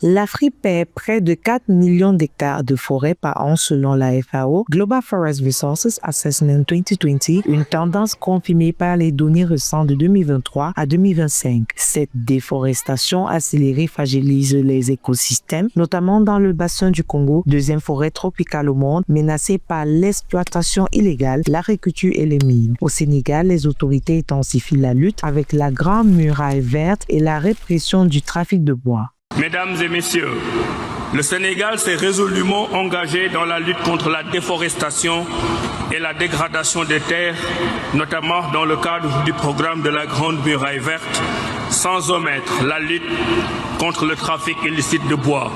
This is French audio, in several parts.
L'Afrique perd près de 4 millions d'hectares de forêt par an selon la FAO, Global Forest Resources Assessment 2020, une tendance confirmée par les données récentes de 2023 à 2025. Cette déforestation accélérée fragilise les écosystèmes, notamment dans le bassin du Congo, deuxième forêt tropicale au monde, menacée par l'exploitation illégale, l'agriculture et les mines. Au Sénégal, les autorités intensifient la lutte avec la Grande Muraille Verte et la répression du trafic de bois. Mesdames et messieurs, le Sénégal s'est résolument engagé dans la lutte contre la déforestation et la dégradation des terres, notamment dans le cadre du programme de la Grande Muraille Verte, sans omettre la lutte contre le trafic illicite de bois.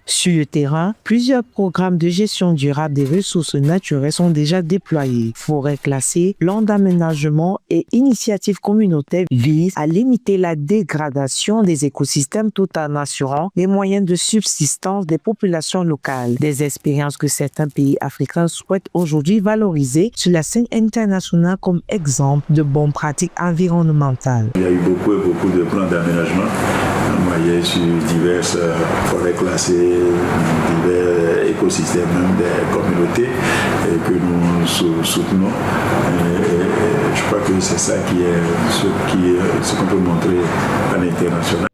Sur le terrain, plusieurs programmes de gestion durable des ressources naturelles sont déjà déployés. Forêts classées, plans d'aménagement et initiatives communautaires visent à limiter la dégradation des écosystèmes tout en assurant les moyens de subsistance des populations locales. Des expériences que certains pays africains souhaitent aujourd'hui valoriser sur la scène internationale comme exemple de bonnes pratiques environnementales. Il y a eu beaucoup de plans d'aménagement noyés sur diverses forêts classées, divers écosystèmes même des communautés que nous soutenons. Et je crois que c'est ça qui est ce qu'on peut montrer à l'international.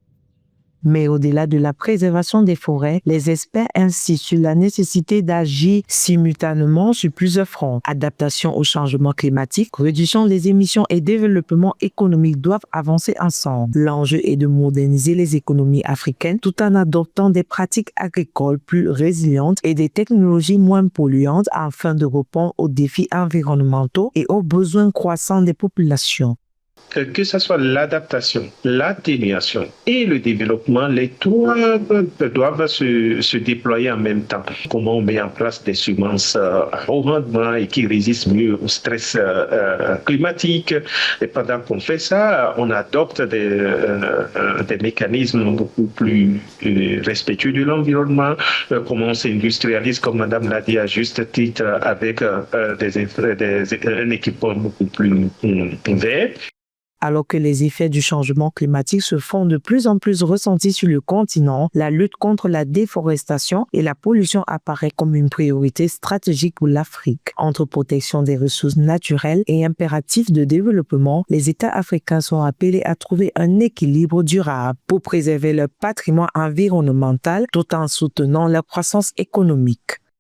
Mais au-delà de la préservation des forêts, les experts insistent sur la nécessité d'agir simultanément sur plusieurs fronts. Adaptation au changement climatique, réduction des émissions et développement économique doivent avancer ensemble. L'enjeu est de moderniser les économies africaines tout en adoptant des pratiques agricoles plus résilientes et des technologies moins polluantes afin de répondre aux défis environnementaux et aux besoins croissants des populations. Que ce soit l'adaptation, l'atténuation et le développement, les trois doivent se déployer en même temps. Comment on met en place des semences à haut rendement et qui résistent mieux au stress climatique. Et pendant qu'on fait ça, on adopte des mécanismes beaucoup plus respectueux de l'environnement. Comment on s'industrialise, comme Madame l'a dit à juste titre, avec un équipement beaucoup plus vert. Alors que les effets du changement climatique se font de plus en plus ressentis sur le continent, la lutte contre la déforestation et la pollution apparaît comme une priorité stratégique pour l'Afrique. Entre protection des ressources naturelles et impératifs de développement, les États africains sont appelés à trouver un équilibre durable pour préserver leur patrimoine environnemental tout en soutenant leur croissance économique.